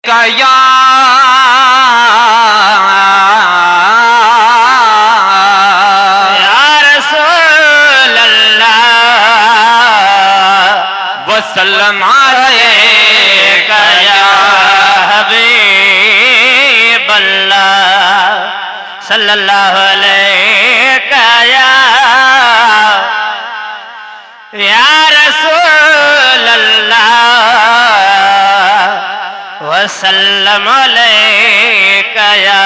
या रसूल अल्लाह वसल्लम अलैका या हबीब अल्लाह सल्लल्लाहु अलैका या रसूल अल्लाह वसल्लम अलैका या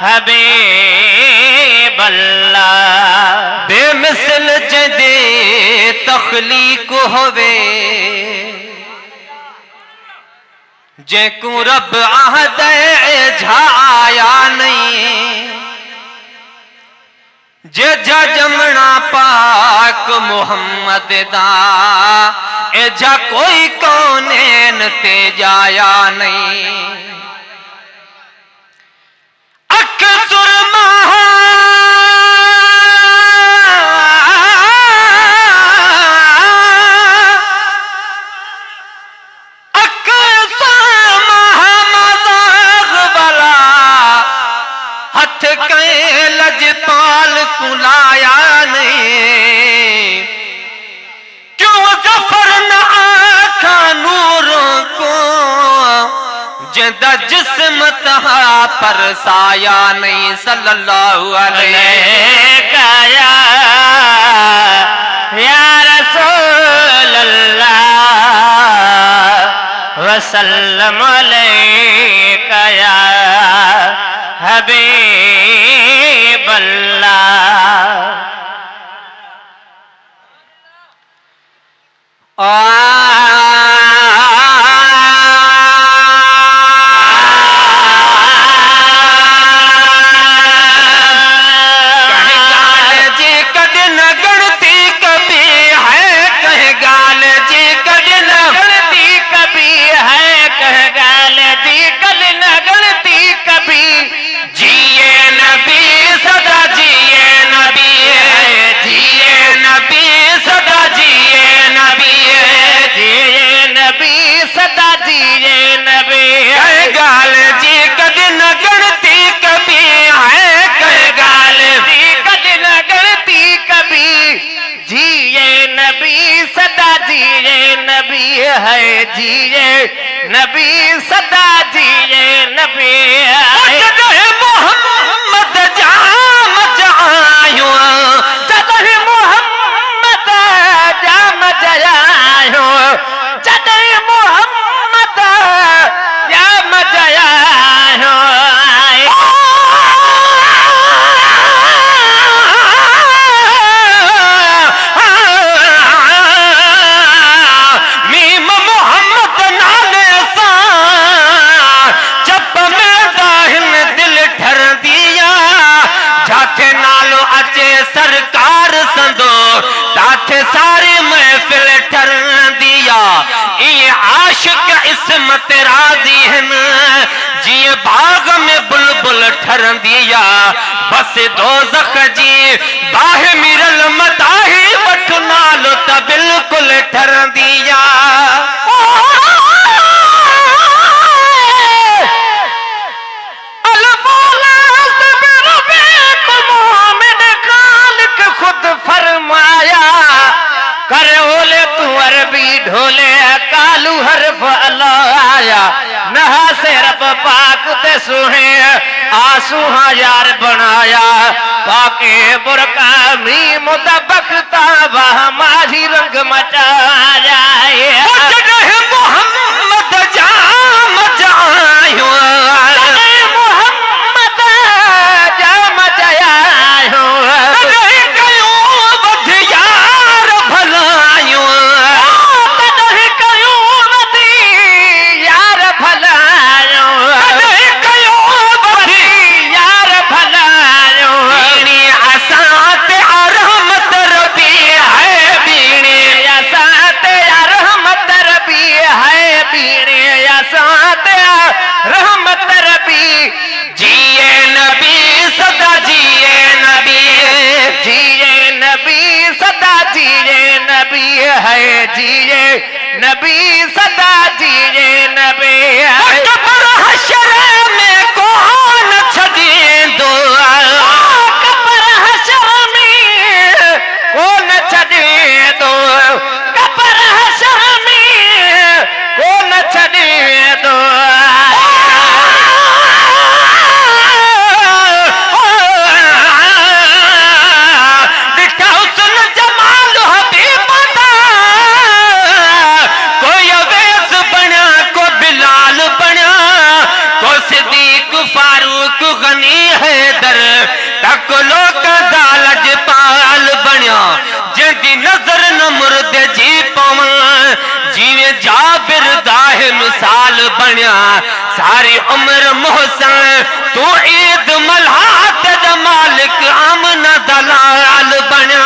हबीब अल्लाह। बेमिसल जदे तख्लीक होवे जेकू रब आहद झाया नहीं जे जा जमना पाक मुहम्मद दा एजा कोई कौनेन ते जाया नहीं। अख सुरमा अख सुरमा मज़ाग वाला हथ कहीं लजपाल कुलाया नहीं। क्यों जफर न आखा नूरों को जिंदा जिस्म तहा पर साया नहीं। सल्लल्लाहु अलैका या रसूल अल्लाह वसल्लम अलैका या हबीब अल्लाह। है जिए नबी सदा जिए नबी मोहम्मद जाम जायो जदह मोहम्मद जाम जायो जदह मोहम्मद जाम जायो। सरकार संदो ताथे सारी महफिल ठर दिया। ये आशिक इसमत राजी हन जिए बाग में बुलबुल ठर दिया। बस दोज़ख जी बाह मिरल मताही वठ नालो त बिल्कुल ठर दिया। फरमाया कर ओले तू अरबी ढोले कालू हरफ अल्लाह नहा से रब पाक ते सुहे आंसू यार बनाया पाके बुरका मी मुदबकता वह माझी रंग मचाया। मोहम्मद जाम जायो मोहम्मद जाम जायो रहमत रबी जिए नबी सदा जिए नबी जिए नबी सदा जिए नबी है जिए नबी सदा जिए नबी बनिया सारी उम्र मोहसन तू ईद मल्हात दा मालिक आमना दलाल बनिया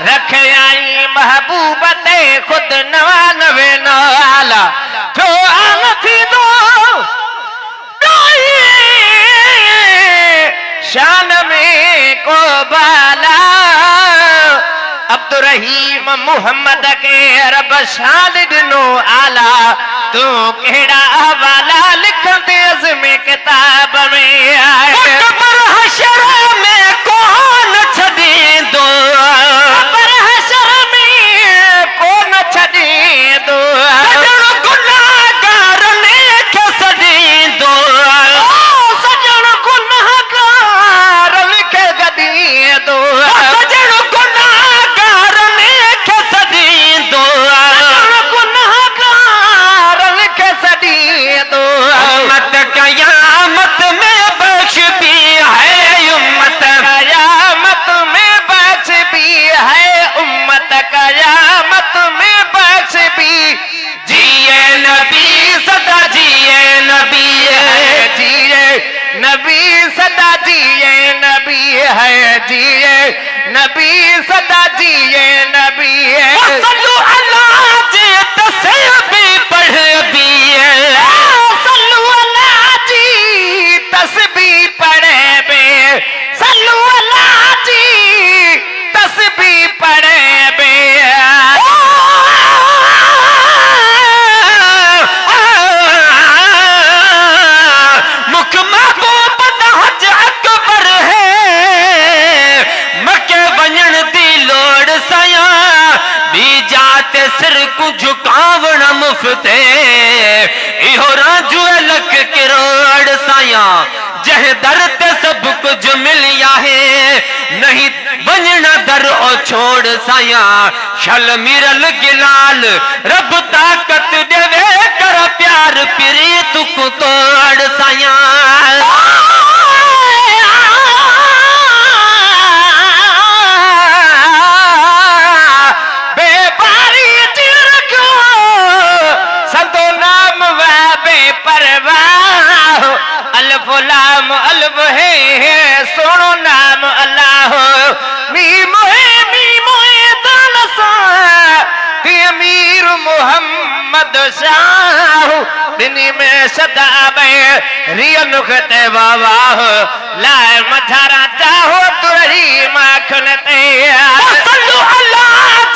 रखे आई महबूबत खुद नवा नवे नाला जो आन थी दो शान में को बाला अब्दुर्रहीम मुहम्मद के रब शान दिनो आला तू केड़ा हवाला लिखते में किताब में आए हशर में कौन छदी दो हशर में कौन छदी दो गुनाहगार ने छदी दो सजन गुनाहगार लिखे गदी दो सजन गुनाहगार ने छदी दो गुनाहगार लिखे सदी दो उम्मत कयामत में बख्श भी है उम्मत कयामत में बख्श भी है उम्मत कयामत में बख्श भी जिए नबी सदा जिए नबी है जिए नबी सदा जिए नबी है जिए नबी सदा जिए नबी है सल्लु अला जी तस्बीह पढ़ भी है सल्लु अला जी तस्बीह पढ़े बे सल्लु अला जी तस्बीह पढ़े बे मुख महबूब दा हज अकबर है मके वञण दी लोड़ सया बी जाते सिर को झुकावण मुफ्ते इहो राजू लख करोड़ साया जह दर ते सब कुछ मिलिया है नहीं वंजना दर ओ छोड़ साया शल मिरल गिलाल रब ताकत देवे कर प्यार प्रीत को तोड़ साया बेबारी चिर को संतो नाम वे परवाह अल्फ लाम अल्फ है सोनो नाम अल्लाह मी मोए दलसा ती अमीर मुहम्मद शाह दिनी में सदा बे रिय नुखते वाह लाए मझारा चाहो तुरही माखन ते सल्लु अला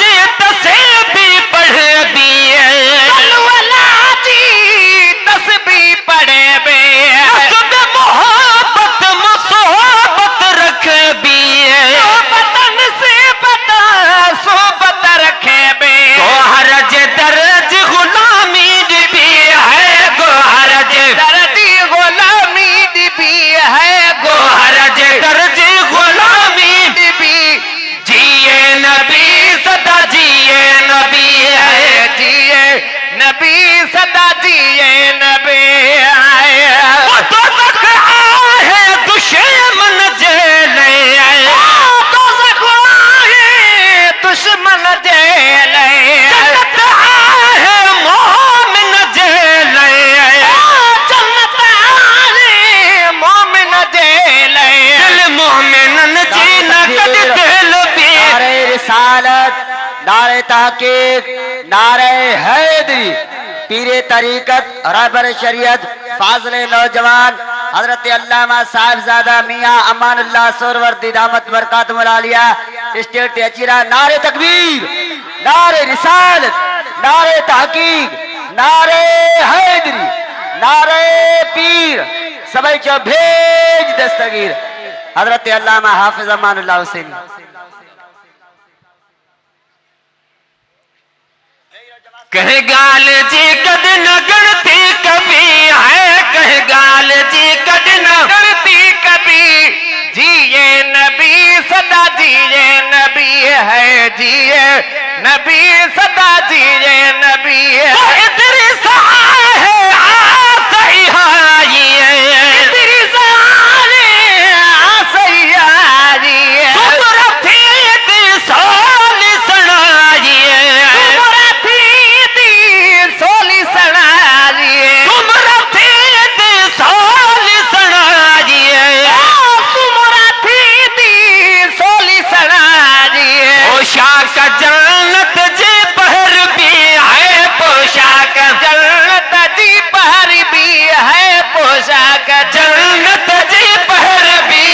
जी तस्बीह पढ़ दिए सल्लु अला जी तस्बीह पढ़े बे मोहब्बत मुसोबत रख भी बतन से बता सोबत रखे बे गोहरज दर्ज गुलामी भी है गोहरज दर्ज गुलामी भी है गोहरज दर्ज गुलामी भी जिए नबी सदा जिए नबी है जिए नबी सदा जिए नबी तो तक आए दुश्मन जेले तो तक आए दुश्मन जेले जन्नत आए मोमिन जेले जन्नत आए मोमिन जेले दिल मोमिनन जी न कद दिल भी नारे रिसालत नारे तहकीक नारे हैदरी पीरे तरीकत रहबर शरीयत फाज़िले नौजवान हजरत अल्लामा साहिबजादा मियां अमानुल्लाह सोरवर्दी दामत बरकातुहुल आलिया स्टेट अचीरा नारे तकबीर नारे रिसालत नारे तहकीक नारे हैदरी नारे पीर सबई चो भेज दस्तगीर हजरत अल्लामा हाफिज अमानुल्लाह हुसैनी कह गाल जी कद न गणती कभी है कह गाल जी कद न गणती कभी जिए नबी जिए नबी है, जिए नबी सदा जिए नबी है। इदरीस है आसैया इदरीस आसैया तुमरा थी दी सोली सणाइए तुमरा थी दी सोली सणाइए तुमरा थी दी सोली सणाइए तुमरा थी दी सोली सणाइए। पोशाक जन्नत जी पहर भी है पोशाक जन्नत जी पहर भी है पोशाक जन्नत जी पहर भी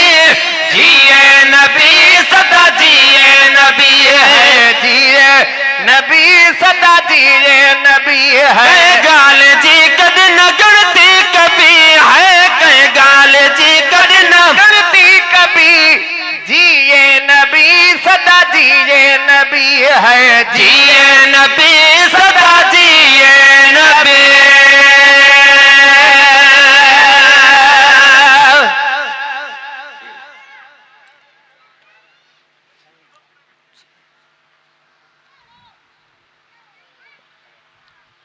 जिए नबी सदा जिए नबी है जिए नबी सदा जिए नबी है। गाल जी कद न गणती कभी है कह गाल जी कद न गणती कभी जिए नबी सदा जिए नबी है। जिए नबी सदा